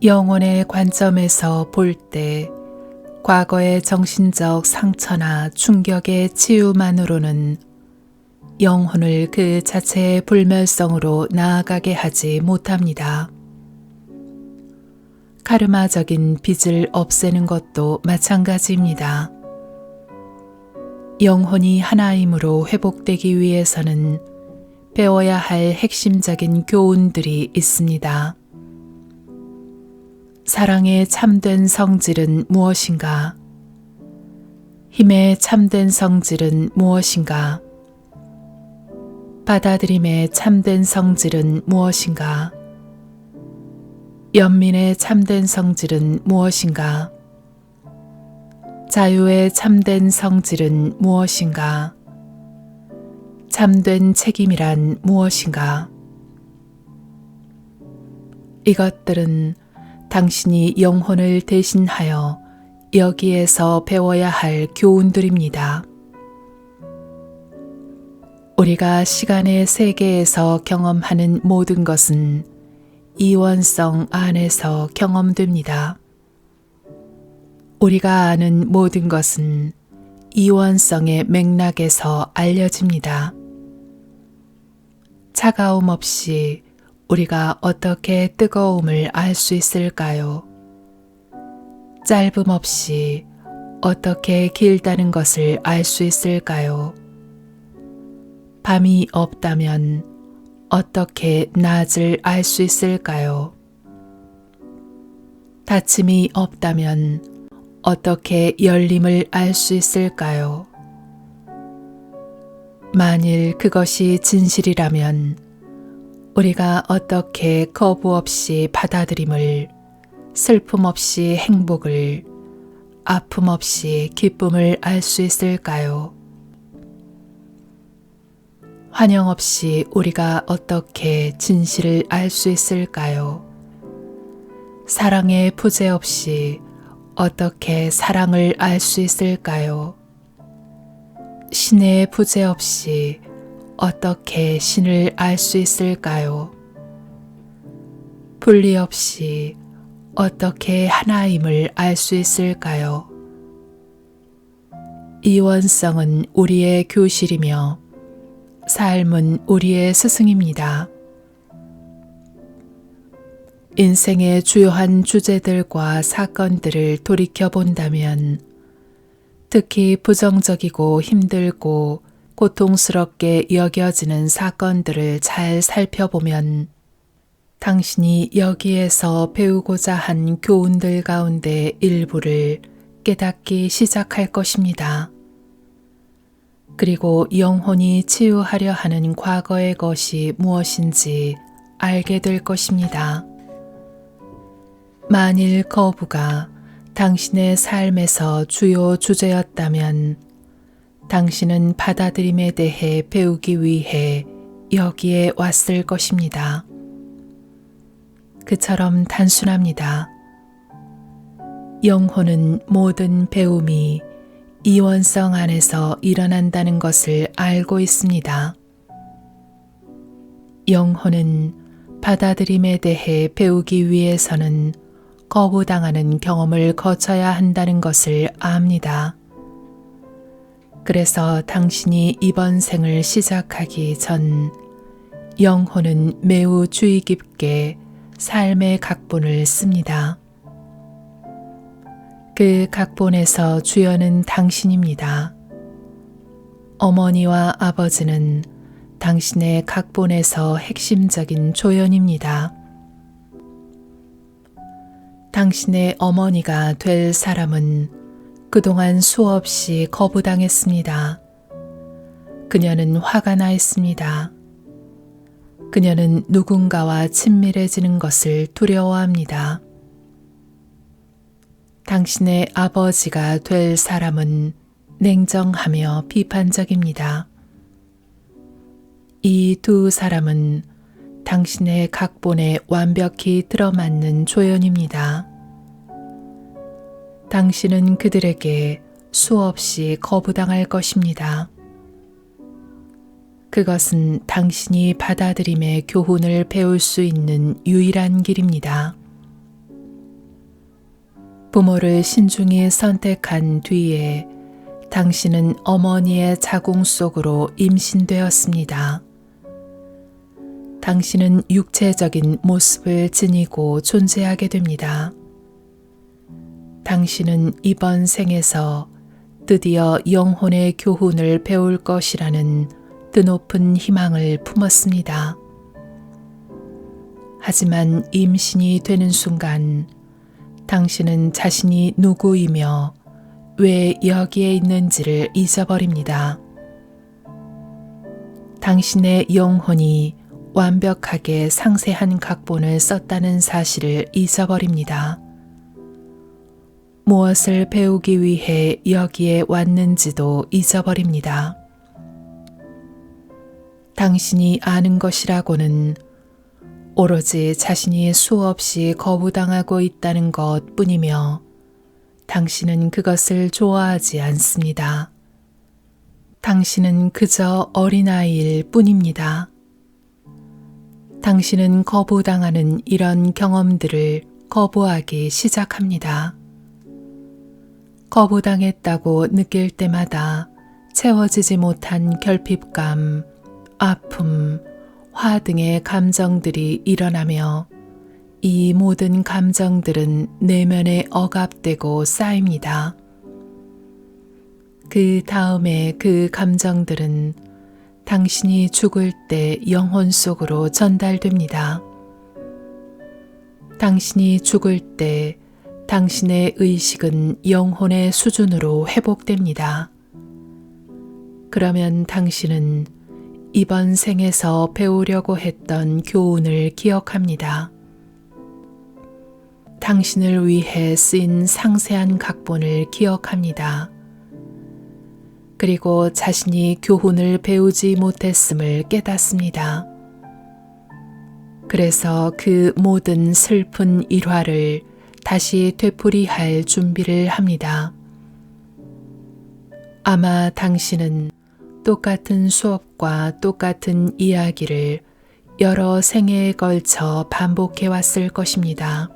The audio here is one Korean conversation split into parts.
영혼의 관점에서 볼 때 과거의 정신적 상처나 충격의 치유만으로는 영혼을 그 자체의 불멸성으로 나아가게 하지 못합니다. 카르마적인 빚을 없애는 것도 마찬가지입니다. 영혼이 하나임으로 회복되기 위해서는 배워야 할 핵심적인 교훈들이 있습니다. 사랑의 참된 성질은 무엇인가? 힘의 참된 성질은 무엇인가? 받아들임의 참된 성질은 무엇인가? 연민의 참된 성질은 무엇인가? 자유의 참된 성질은 무엇인가? 참된 책임이란 무엇인가? 이것들은 당신이 영혼을 대신하여 여기에서 배워야 할 교훈들입니다. 우리가 시간의 세계에서 경험하는 모든 것은 이원성 안에서 경험됩니다. 우리가 아는 모든 것은 이원성의 맥락에서 알려집니다. 차가움 없이 우리가 어떻게 뜨거움을 알 수 있을까요? 짧음 없이 어떻게 길다는 것을 알 수 있을까요? 밤이 없다면 어떻게 낮을 알 수 있을까요? 닫힘이 없다면 어떻게 열림을 알 수 있을까요? 만일 그것이 진실이라면 우리가 어떻게 거부 없이 받아들임을, 슬픔 없이 행복을, 아픔 없이 기쁨을 알 수 있을까요? 환영 없이 우리가 어떻게 진실을 알 수 있을까요? 사랑의 부재 없이 어떻게 사랑을 알 수 있을까요? 신의 부재 없이 어떻게 신을 알 수 있을까요? 분리 없이 어떻게 하나임을 알 수 있을까요? 이원성은 우리의 교실이며 삶은 우리의 스승입니다. 인생의 주요한 주제들과 사건들을 돌이켜 본다면 특히 부정적이고 힘들고 고통스럽게 여겨지는 사건들을 잘 살펴보면 당신이 여기에서 배우고자 한 교훈들 가운데 일부를 깨닫기 시작할 것입니다. 그리고 영혼이 치유하려 하는 과거의 것이 무엇인지 알게 될 것입니다. 만일 거부가 당신의 삶에서 주요 주제였다면 당신은 받아들임에 대해 배우기 위해 여기에 왔을 것입니다. 그처럼 단순합니다. 영혼은 모든 배움이 이원성 안에서 일어난다는 것을 알고 있습니다. 영혼은 받아들임에 대해 배우기 위해서는 거부당하는 경험을 거쳐야 한다는 것을 압니다. 그래서 당신이 이번 생을 시작하기 전 영혼은 매우 주의 깊게 삶의 각본을 씁니다. 그 각본에서 주연은 당신입니다. 어머니와 아버지는 당신의 각본에서 핵심적인 조연입니다. 당신의 어머니가 될 사람은 그동안 수없이 거부당했습니다. 그녀는 화가 나 있습니다. 그녀는 누군가와 친밀해지는 것을 두려워합니다. 당신의 아버지가 될 사람은 냉정하며 비판적입니다. 이 두 사람은 당신의 각본에 완벽히 들어맞는 조연입니다. 당신은 그들에게 수없이 거부당할 것입니다. 그것은 당신이 받아들임의 교훈을 배울 수 있는 유일한 길입니다. 부모를 신중히 선택한 뒤에 당신은 어머니의 자궁 속으로 임신되었습니다. 당신은 육체적인 모습을 지니고 존재하게 됩니다. 당신은 이번 생에서 드디어 영혼의 교훈을 배울 것이라는 드높은 희망을 품었습니다. 하지만 임신이 되는 순간 당신은 자신이 누구이며 왜 여기에 있는지를 잊어버립니다. 당신의 영혼이 완벽하게 상세한 각본을 썼다는 사실을 잊어버립니다. 무엇을 배우기 위해 여기에 왔는지도 잊어버립니다. 당신이 아는 것이라고는 오로지 자신이 수없이 거부당하고 있다는 것 뿐이며 당신은 그것을 좋아하지 않습니다. 당신은 그저 어린아이일 뿐입니다. 당신은 거부당하는 이런 경험들을 거부하기 시작합니다. 거부당했다고 느낄 때마다 채워지지 못한 결핍감, 아픔, 화 등의 감정들이 일어나며 이 모든 감정들은 내면에 억압되고 쌓입니다. 그 다음에 그 감정들은 당신이 죽을 때 영혼 속으로 전달됩니다. 당신이 죽을 때 당신의 의식은 영혼의 수준으로 회복됩니다. 그러면 당신은 이번 생에서 배우려고 했던 교훈을 기억합니다. 당신을 위해 쓰인 상세한 각본을 기억합니다. 그리고 자신이 교훈을 배우지 못했음을 깨닫습니다. 그래서 그 모든 슬픈 일화를 다시 되풀이할 준비를 합니다. 아마 당신은 똑같은 수업과 똑같은 이야기를 여러 생애에 걸쳐 반복해 왔을 것입니다.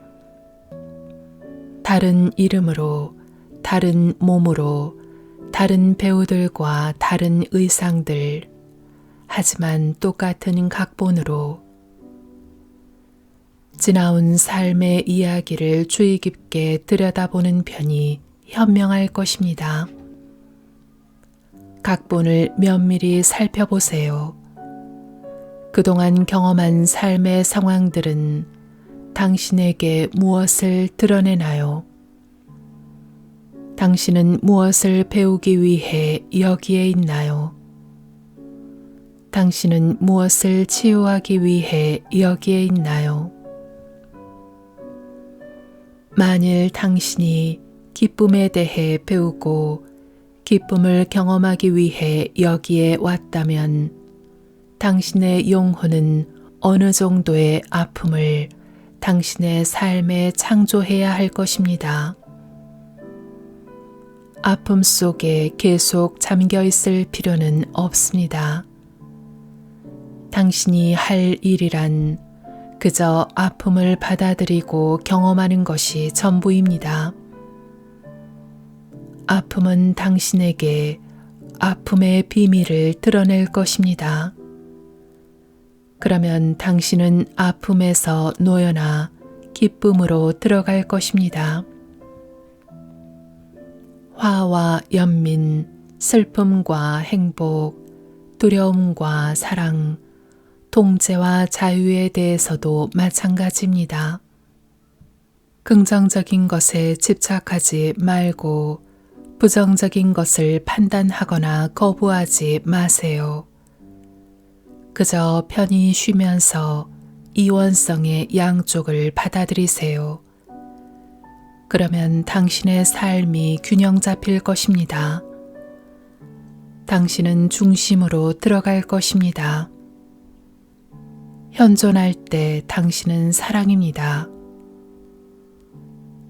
다른 이름으로, 다른 몸으로, 다른 배우들과 다른 의상들, 하지만 똑같은 각본으로 지나온 삶의 이야기를 주의 깊게 들여다보는 편이 현명할 것입니다. 각본을 면밀히 살펴보세요. 그동안 경험한 삶의 상황들은 당신에게 무엇을 드러내나요? 당신은 무엇을 배우기 위해 여기에 있나요? 당신은 무엇을 치유하기 위해 여기에 있나요? 만일 당신이 기쁨에 대해 배우고 기쁨을 경험하기 위해 여기에 왔다면 당신의 영혼은 어느 정도의 아픔을 당신의 삶에 창조해야 할 것입니다. 아픔 속에 계속 잠겨 있을 필요는 없습니다. 당신이 할 일이란 그저 아픔을 받아들이고 경험하는 것이 전부입니다. 아픔은 당신에게 아픔의 비밀을 드러낼 것입니다. 그러면 당신은 아픔에서 놓여나 기쁨으로 들어갈 것입니다. 화와 연민, 슬픔과 행복, 두려움과 사랑, 통제와 자유에 대해서도 마찬가지입니다. 긍정적인 것에 집착하지 말고 부정적인 것을 판단하거나 거부하지 마세요. 그저 편히 쉬면서 이원성의 양쪽을 받아들이세요. 그러면 당신의 삶이 균형 잡힐 것입니다. 당신은 중심으로 들어갈 것입니다. 현존할 때 당신은 사랑입니다.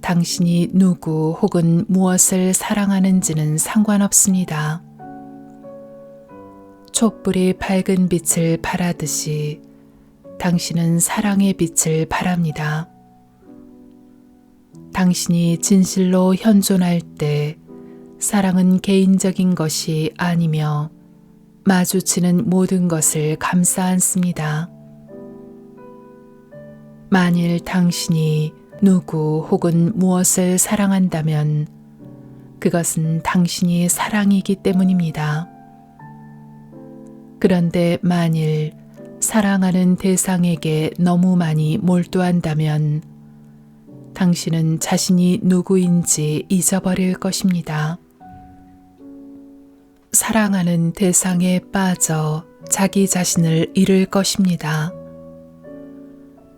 당신이 누구 혹은 무엇을 사랑하는지는 상관없습니다. 촛불이 밝은 빛을 발하듯이 당신은 사랑의 빛을 발합니다. 당신이 진실로 현존할 때 사랑은 개인적인 것이 아니며 마주치는 모든 것을 감싸 안습니다. 만일 당신이 누구 혹은 무엇을 사랑한다면 그것은 당신이 사랑이기 때문입니다. 그런데 만일 사랑하는 대상에게 너무 많이 몰두한다면 당신은 자신이 누구인지 잊어버릴 것입니다. 사랑하는 대상에 빠져 자기 자신을 잃을 것입니다.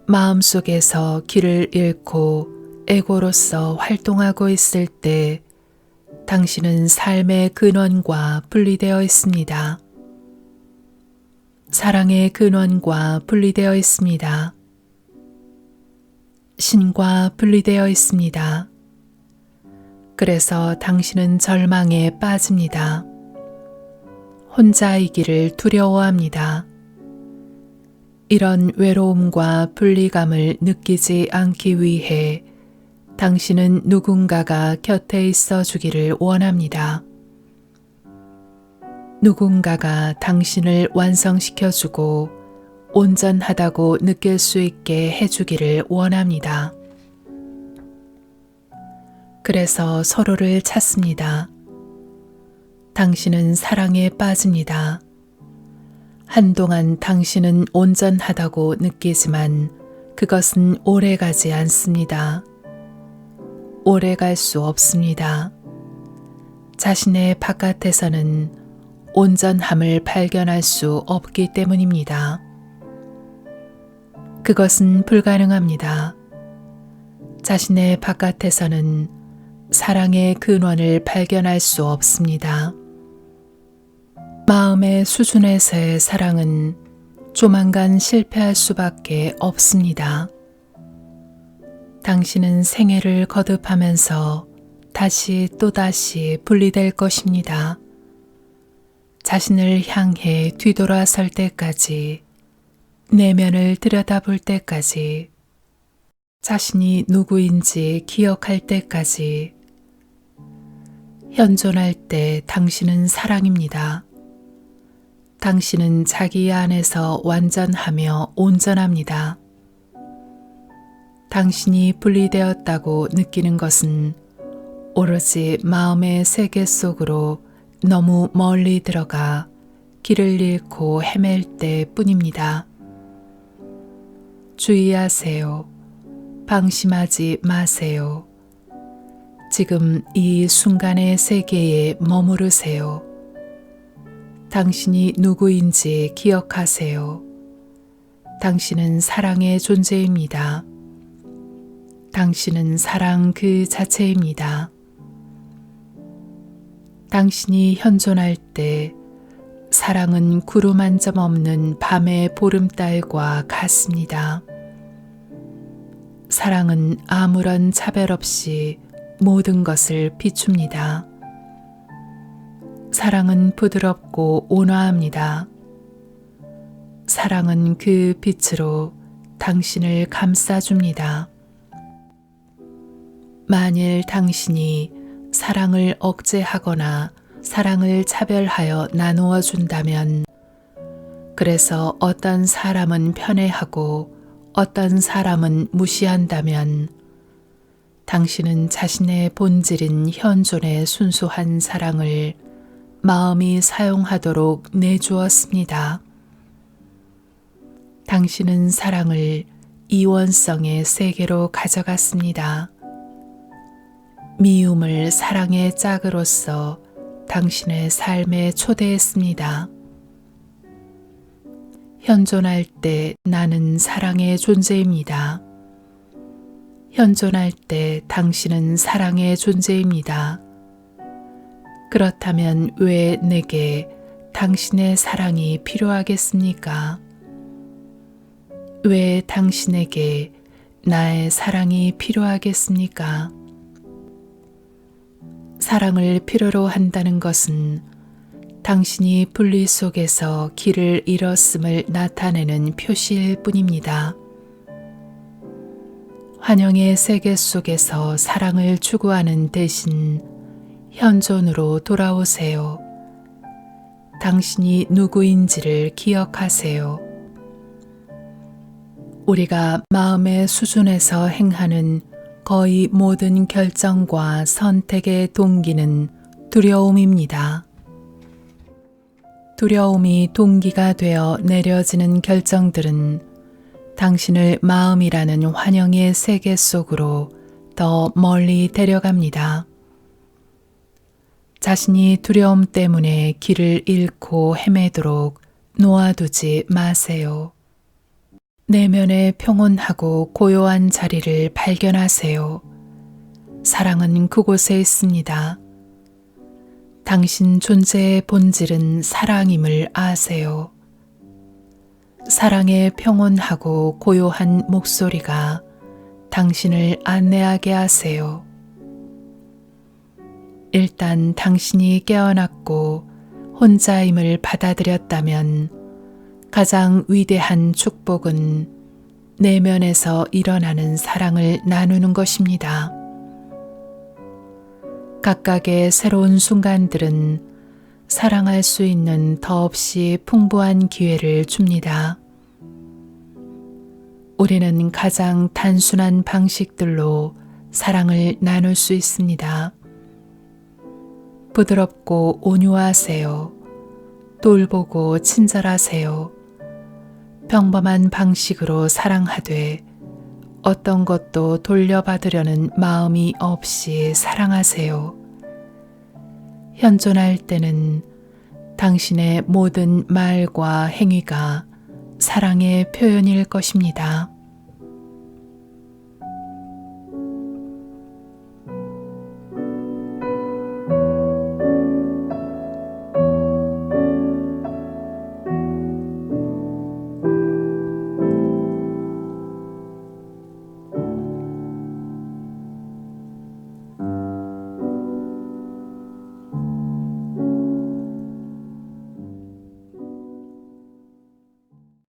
마음속에서 길을 잃고 에고로서 활동하고 있을 때 당신은 삶의 근원과 분리되어 있습니다. 사랑의 근원과 분리되어 있습니다. 신과 분리되어 있습니다. 그래서 당신은 절망에 빠집니다. 혼자이기를 두려워합니다. 이런 외로움과 분리감을 느끼지 않기 위해 당신은 누군가가 곁에 있어 주기를 원합니다. 누군가가 당신을 완성시켜 주고 온전하다고 느낄 수 있게 해주기를 원합니다. 그래서 서로를 찾습니다. 당신은 사랑에 빠집니다. 한동안 당신은 온전하다고 느끼지만 그것은 오래가지 않습니다. 오래갈 수 없습니다. 자신의 바깥에서는 온전함을 발견할 수 없기 때문입니다. 그것은 불가능합니다. 자신의 바깥에서는 사랑의 근원을 발견할 수 없습니다. 마음의 수준에서의 사랑은 조만간 실패할 수밖에 없습니다. 당신은 생애를 거듭하면서 다시 또다시 분리될 것입니다. 자신을 향해 뒤돌아설 때까지, 내면을 들여다볼 때까지, 자신이 누구인지 기억할 때까지. 현존할 때 당신은 사랑입니다. 당신은 자기 안에서 완전하며 온전합니다. 당신이 분리되었다고 느끼는 것은 오로지 마음의 세계 속으로 너무 멀리 들어가 길을 잃고 헤맬 때 뿐입니다. 주의하세요. 방심하지 마세요. 지금 이 순간의 세계에 머무르세요. 당신이 누구인지 기억하세요. 당신은 사랑의 존재입니다. 당신은 사랑 그 자체입니다. 당신이 현존할 때 사랑은 구름 한 점 없는 밤의 보름달과 같습니다. 사랑은 아무런 차별 없이 모든 것을 비춥니다. 사랑은 부드럽고 온화합니다. 사랑은 그 빛으로 당신을 감싸줍니다. 만일 당신이 사랑을 억제하거나 사랑을 차별하여 나누어 준다면, 그래서 어떤 사람은 편애하고 어떤 사람은 무시한다면, 당신은 자신의 본질인 현존의 순수한 사랑을 마음이 사용하도록 내주었습니다. 당신은 사랑을 이원성의 세계로 가져갔습니다. 미움을 사랑의 짝으로서 당신의 삶에 초대했습니다. 현존할 때 나는 사랑의 존재입니다. 현존할 때 당신은 사랑의 존재입니다. 그렇다면 왜 내게 당신의 사랑이 필요하겠습니까? 왜 당신에게 나의 사랑이 필요하겠습니까? 사랑을 필요로 한다는 것은 당신이 분리 속에서 길을 잃었음을 나타내는 표시일 뿐입니다. 환영의 세계 속에서 사랑을 추구하는 대신 현존으로 돌아오세요. 당신이 누구인지를 기억하세요. 우리가 마음의 수준에서 행하는 거의 모든 결정과 선택의 동기는 두려움입니다. 두려움이 동기가 되어 내려지는 결정들은 당신을 마음이라는 환영의 세계 속으로 더 멀리 데려갑니다. 자신이 두려움 때문에 길을 잃고 헤매도록 놓아두지 마세요. 내면의 평온하고 고요한 자리를 발견하세요. 사랑은 그곳에 있습니다. 당신 존재의 본질은 사랑임을 아세요. 사랑의 평온하고 고요한 목소리가 당신을 안내하게 하세요. 일단 당신이 깨어났고 혼자임을 받아들였다면 가장 위대한 축복은 내면에서 일어나는 사랑을 나누는 것입니다. 각각의 새로운 순간들은 사랑할 수 있는 더없이 풍부한 기회를 줍니다. 우리는 가장 단순한 방식들로 사랑을 나눌 수 있습니다. 부드럽고 온유하세요. 돌보고 친절하세요. 평범한 방식으로 사랑하되 어떤 것도 돌려받으려는 마음이 없이 사랑하세요. 현존할 때는 당신의 모든 말과 행위가 사랑의 표현일 것입니다.